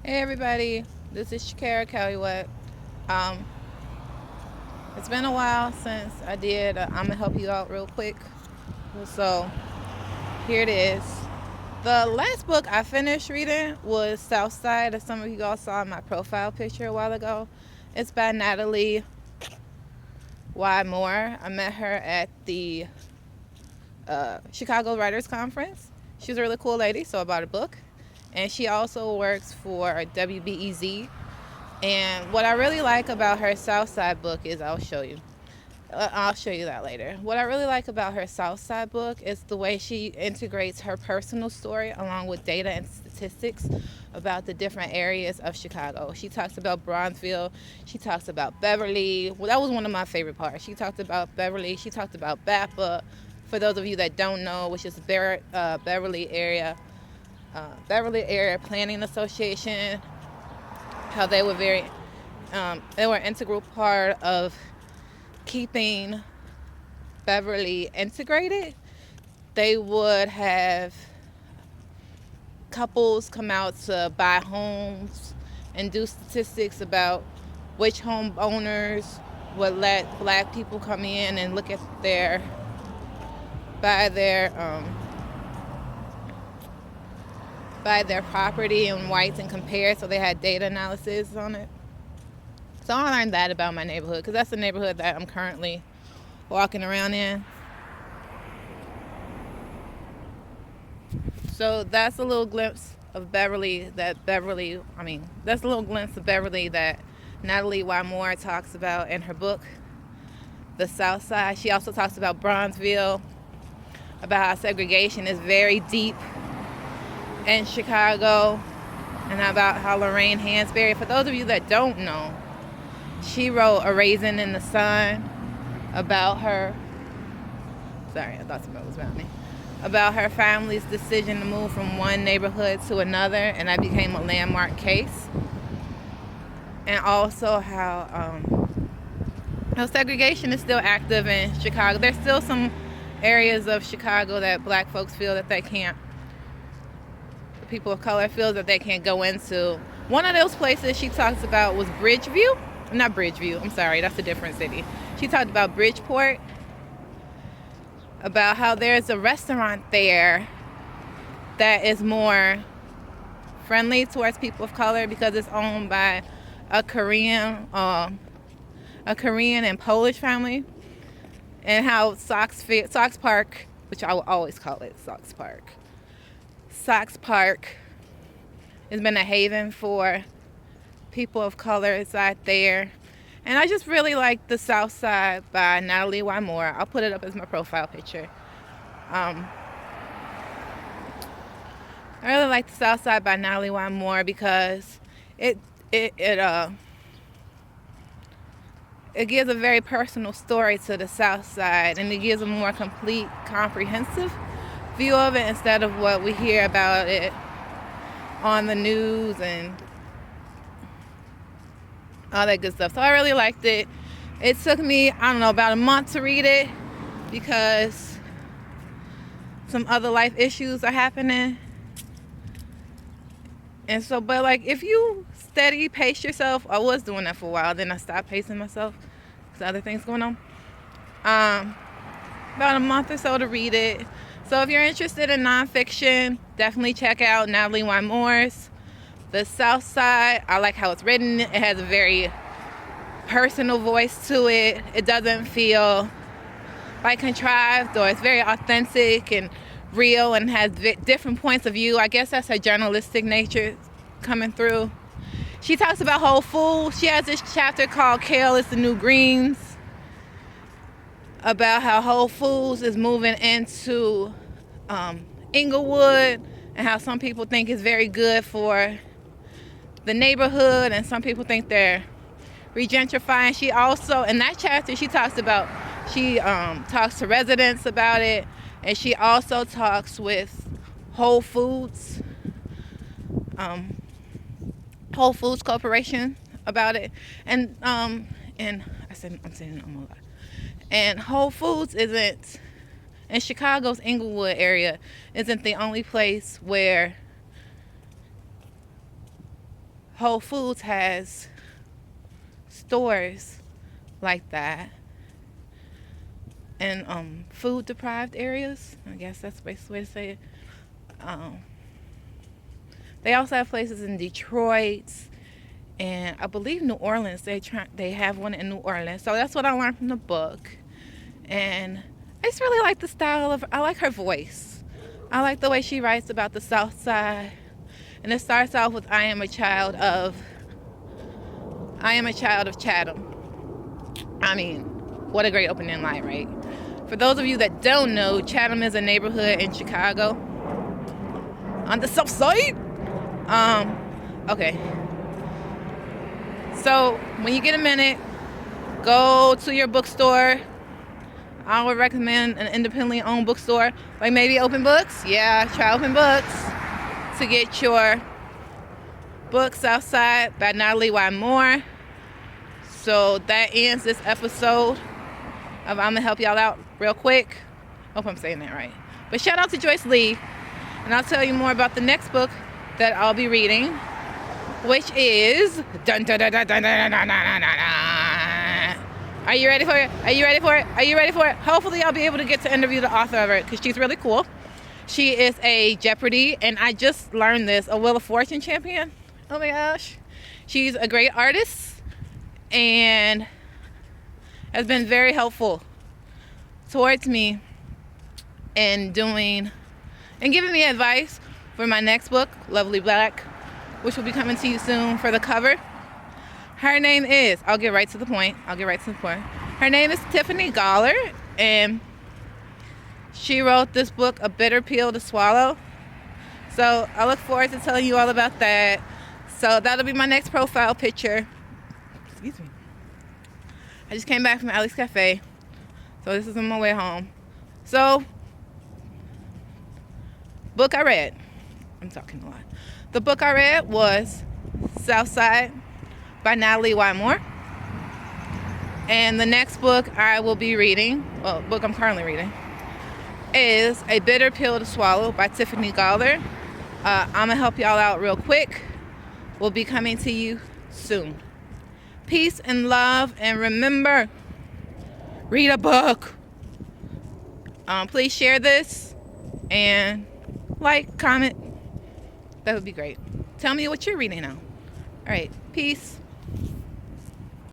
Hey everybody, this is Shakira Kellywet. Um, it's been a while since I did. I'm gonna help you out real quick. So here it is. The last book I finished reading was Southside, as some of you all saw in my profile picture a while ago. It's by Natalie Y. Moore. I met her at the Chicago Writers Conference. She's a really cool lady, so I bought a book. And she also works for WBEZ. And what I really like about her Southside book is I'll show you. I'll show you that later. What I really like about her Southside book is the way she integrates her personal story along with data and statistics about the different areas of Chicago. She talks about Bronzeville. She talks about Beverly. Well, that was one of my favorite parts. She talked about Beverly. She talked about BAPA. For those of you that don't know, which is Beverly Area Planning Association, how they were they were an integral part of keeping Beverly integrated. They would have couples come out to buy homes and do statistics about which homeowners would let black people come in and look at buy their property and whites and compare, so they had data analysis on it. So I learned that about my neighborhood because that's the neighborhood that I'm currently walking around in. So that's a little glimpse of Beverly that's a little glimpse of Beverly that Natalie Y. Moore talks about in her book, The South Side. She also talks about Bronzeville, about how segregation is very deep in Chicago, and about how Lorraine Hansberry, for those of you that don't know, she wrote A Raisin in the Sun about her. Sorry, I thought somebody was around me. About her family's decision to move from one neighborhood to another, and that became a landmark case. And also how segregation is still active in Chicago. There's still some areas of Chicago that black folks feel that they can't, people of color feel that they can't go into. One of those places she talks about was Bridgeview. Not Bridgeview, I'm sorry, that's a different city. She talked about Bridgeport, about how there's a restaurant there that is more friendly towards people of color because it's owned by a Korean and Polish family, and how Sox Park, which I will always call it Sox Park, has been a haven for people of color inside there. And I just really like The South Side by Natalie Y. Moore. I'll put it up as my profile picture. I really like The South Side by Natalie Y. Moore because it gives a very personal story to the South Side, and it gives a more complete, comprehensive view of it instead of what we hear about it on the news and all that good stuff. So I really liked it. It took me, about a month to read it because some other life issues are happening. And so, but like, if you steady pace yourself, I was doing that for a while, then I stopped pacing myself because other things going on. About a month or so to read it. So if you're interested in nonfiction, definitely check out Natalie Y. Moore's The South Side. I like how it's written. It has a very personal voice to it. It doesn't feel like contrived, or it's very authentic and real and has different points of view. I guess that's her journalistic nature coming through. She talks about Whole Foods. She has this chapter called Kale is the New Greens, about how Whole Foods is moving into Inglewood, and how some people think it's very good for the neighborhood and some people think they're regentrifying. She also, in that chapter, she talks to residents about it, and she also talks with Whole Foods Corporation about it. And I'm saying I'm a lot. And Whole Foods isn't, in Chicago's Inglewood area, isn't the only place where Whole Foods has stores like that in food deprived areas. I guess that's the best way to say it. They also have places in Detroit and I believe New Orleans. They have one in New Orleans. So that's what I learned from the book. And I just really like the style of. I like her voice. I like the way she writes about the South Side. And it starts off with I am a child of Chatham. I mean, what a great opening line, right? For those of you that don't know, Chatham is a neighborhood in Chicago on the South Side. Okay. So when you get a minute, go to your bookstore. I would recommend an independently owned bookstore, like maybe Open Books. Yeah, try Open Books to get your book, Southside by Natalie Y. Moore. So that ends this episode of I'm gonna help y'all out real quick. Hope I'm saying that right. But shout out to Joyce Lee, and I'll tell you more about the next book that I'll be reading, which is dun dun dun dun dun dun dun dun dun dun. Are you ready for it? Are you ready for it? Are you ready for it? Hopefully I'll be able to get to interview the author of it because she's really cool. She is a Jeopardy, and I just learned this, a Wheel of Fortune champion. Oh my gosh. She's a great artist and has been very helpful towards me in doing and giving me advice for my next book, Lovely Black, which will be coming to you soon for the cover. Her name is, I'll get right to the point. Her name is Tiffany Goller, and she wrote this book, A Bitter Pill to Swallow. So I look forward to telling you all about that. So that'll be my next profile picture. Excuse me. I just came back from Ali's Cafe, so this is on my way home. So, book I read. I'm talking a lot. The book I read was Southside by Natalie Y. Moore. And the next book I will be reading, well, book I'm currently reading, is A Bitter Pill to Swallow by Tiffany Goller. I'm going to help y'all out real quick. We'll be coming to you soon. Peace and love, and remember, read a book. Please share this and like, comment. That would be great. Tell me what you're reading now. All right, peace.